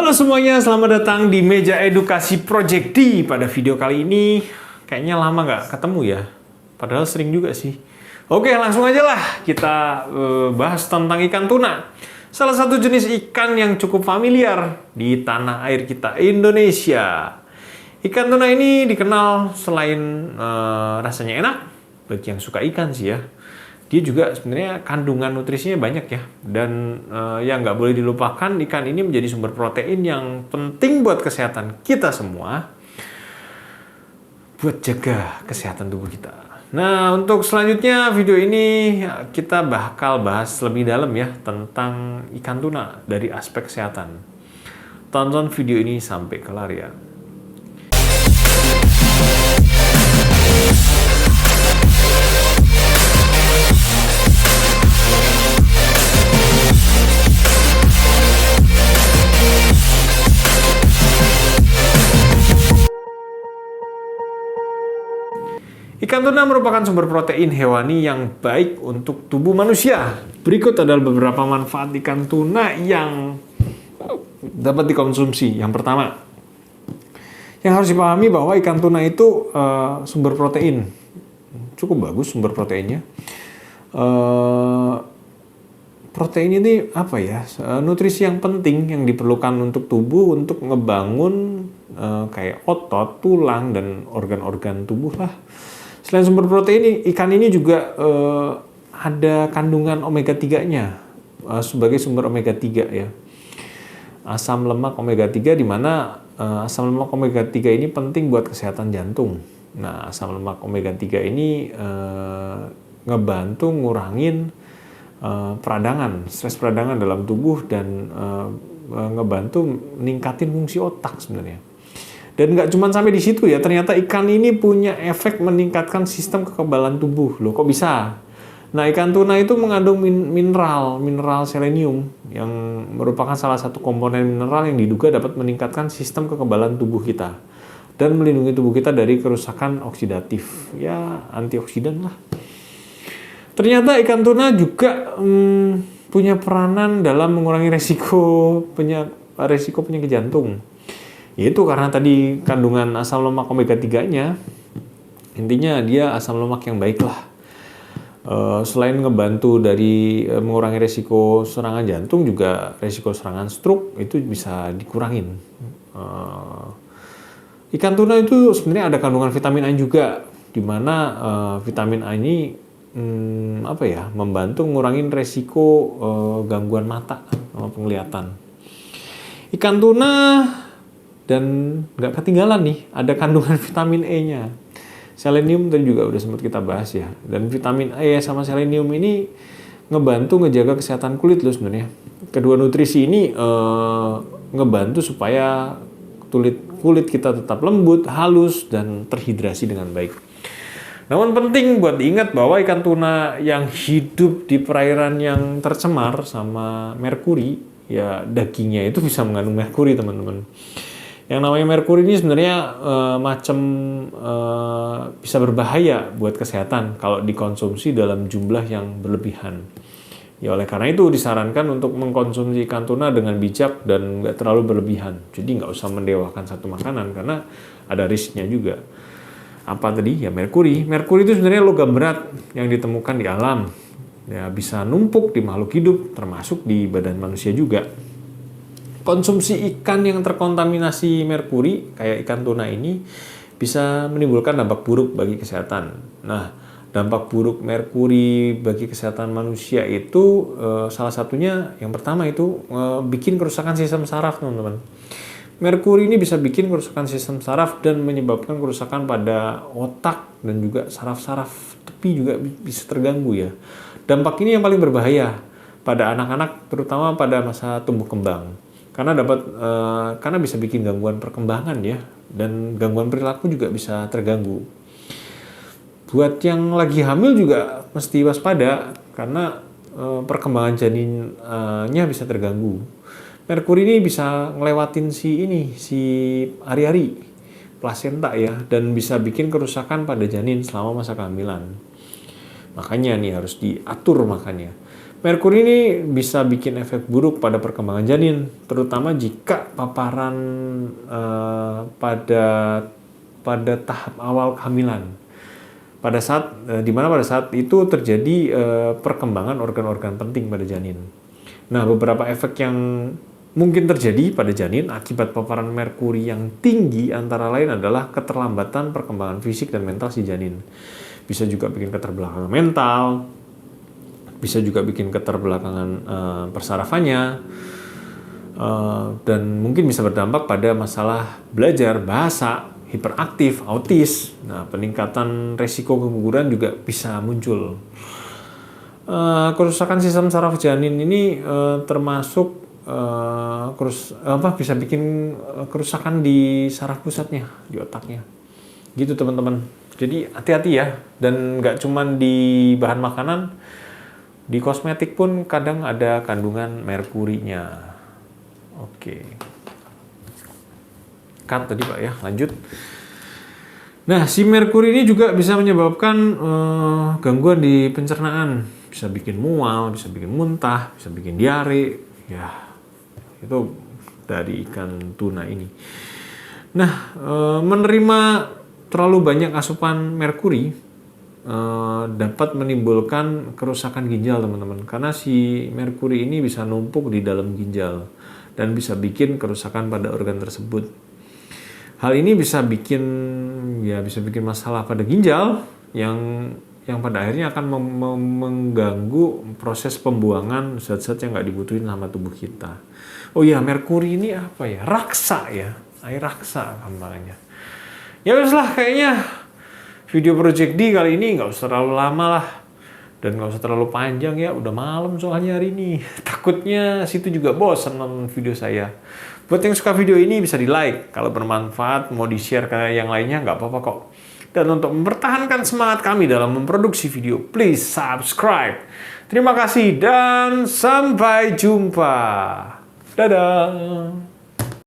Halo semuanya, selamat datang di Meja Edukasi Project D. Pada video kali ini, kayaknya lama nggak ketemu ya. Padahal sering juga sih. Oke, langsung aja lah kita bahas tentang ikan tuna. Salah satu jenis ikan yang cukup familiar di tanah air kita, Indonesia. Ikan tuna ini dikenal selain rasanya enak, bagi yang suka ikan sih ya. Dia juga sebenarnya kandungan nutrisinya banyak ya. Dan yang nggak boleh dilupakan, ikan ini menjadi sumber protein yang penting buat kesehatan kita semua. Buat jaga kesehatan tubuh kita. Nah, untuk selanjutnya video ini kita bakal bahas lebih dalam ya tentang ikan tuna dari aspek kesehatan. Tonton video ini sampai kelar ya. Ikan tuna merupakan sumber protein hewani yang baik untuk tubuh manusia. Berikut adalah beberapa manfaat ikan tuna yang dapat dikonsumsi. Yang pertama, yang harus dipahami bahwa ikan tuna itu sumber protein. Cukup bagus sumber proteinnya. Protein ini apa ya? Nutrisi yang penting yang diperlukan untuk tubuh untuk ngebangun kayak otot, tulang, dan organ-organ tubuh lah. Selain sumber protein, ikan ini juga ada kandungan omega 3-nya sebagai sumber omega 3 ya. Asam lemak omega 3 di mana asam lemak omega 3 ini penting buat kesehatan jantung. Nah, asam lemak omega 3 ini ngebantu ngurangin peradangan, stres peradangan dalam tubuh dan ngebantu meningkatin fungsi otak sebenarnya. Dan nggak cuma sampai di situ ya, ternyata ikan ini punya efek meningkatkan sistem kekebalan tubuh. Loh, kok bisa? Nah, ikan tuna itu mengandung mineral selenium yang merupakan salah satu komponen mineral yang diduga dapat meningkatkan sistem kekebalan tubuh kita dan melindungi tubuh kita dari kerusakan oksidatif. Ya, antioksidan lah. Ternyata ikan tuna juga punya peranan dalam mengurangi resiko penyakit jantung. Yaitu karena tadi kandungan asam lemak omega 3-nya, intinya dia asam lemak yang baik lah. Selain ngebantu dari mengurangi resiko serangan jantung, juga resiko serangan stroke itu bisa dikurangin. Ikan tuna itu sebenarnya ada kandungan vitamin A juga, di mana vitamin A ini membantu ngurangin resiko gangguan mata sama penglihatan. Ikan tuna dan nggak ketinggalan nih, ada kandungan vitamin E-nya. Selenium tadi juga udah sempat kita bahas ya. Dan vitamin E sama selenium ini ngebantu ngejaga kesehatan kulit loh sebenarnya. Kedua nutrisi ini ngebantu supaya kulit kita tetap lembut, halus, dan terhidrasi dengan baik. Namun penting buat diingat bahwa ikan tuna yang hidup di perairan yang tercemar sama merkuri, ya dagingnya itu bisa mengandung merkuri teman-teman. Yang namanya merkuri ini sebenarnya bisa berbahaya buat kesehatan kalau dikonsumsi dalam jumlah yang berlebihan. Ya oleh karena itu disarankan untuk mengkonsumsi ikan tuna dengan bijak dan nggak terlalu berlebihan. Jadi nggak usah mendewakan satu makanan karena ada risknya juga. Apa tadi? Ya merkuri. Merkuri itu sebenarnya logam berat yang ditemukan di alam. Ya bisa numpuk di makhluk hidup termasuk di badan manusia juga. Konsumsi ikan yang terkontaminasi merkuri kayak ikan tuna ini bisa menimbulkan dampak buruk bagi kesehatan. Nah, dampak buruk merkuri bagi kesehatan manusia itu salah satunya yang pertama itu bikin kerusakan sistem saraf, teman-teman. Merkuri ini bisa bikin kerusakan sistem saraf dan menyebabkan kerusakan pada otak dan juga saraf-saraf tepi juga bisa terganggu ya. Dampak ini yang paling berbahaya pada anak-anak terutama pada masa tumbuh kembang. Karena bisa bikin gangguan perkembangan ya, dan gangguan perilaku juga bisa terganggu. Buat yang lagi hamil juga mesti waspada karena perkembangan janinnya bisa terganggu. Merkuri ini bisa ngelewatin si ari-ari plasenta ya, dan bisa bikin kerusakan pada janin selama masa kehamilan. Makanya nih harus diatur makannya. Merkuri ini bisa bikin efek buruk pada perkembangan janin, terutama jika paparan pada tahap awal kehamilan. Pada saat itu terjadi perkembangan organ-organ penting pada janin. Nah, beberapa efek yang mungkin terjadi pada janin akibat paparan merkuri yang tinggi antara lain adalah keterlambatan perkembangan fisik dan mental si janin. Bisa juga bikin keterbelakangan mental, bisa juga bikin keterbelakangan persarafannya, dan mungkin bisa berdampak pada masalah belajar, bahasa, hiperaktif, autis. Nah, peningkatan resiko keguguran juga bisa muncul. Kerusakan sistem saraf janin ini termasuk bisa bikin kerusakan di saraf pusatnya, di otaknya. Gitu teman-teman. Jadi hati-hati ya, dan nggak cuma di bahan makanan, di kosmetik pun kadang ada kandungan merkurinya. Oke. Cut tadi Pak ya, lanjut. Nah, si merkuri ini juga bisa menyebabkan gangguan di pencernaan. Bisa bikin mual, bisa bikin muntah, bisa bikin diare. Ya, itu dari ikan tuna ini. Nah, menerima terlalu banyak asupan merkuri dapat menimbulkan kerusakan ginjal teman-teman, karena si merkuri ini bisa numpuk di dalam ginjal dan bisa bikin kerusakan pada organ tersebut. Hal ini bisa bikin masalah pada ginjal yang pada akhirnya akan mengganggu proses pembuangan zat-zat yang nggak dibutuhin sama tubuh kita. Oh ya, merkuri ini apa ya? Raksa ya, air raksa gambarnya. Ya weslah, kayaknya video Project D kali ini nggak usah terlalu lama lah, dan nggak usah terlalu panjang ya, udah malam soalnya hari ini. Takutnya situ juga bosan nonton video saya. Buat yang suka video ini bisa di like, kalau bermanfaat mau di share ke yang lainnya nggak apa-apa kok. Dan untuk mempertahankan semangat kami dalam memproduksi video, please subscribe. Terima kasih dan sampai jumpa. Dadah.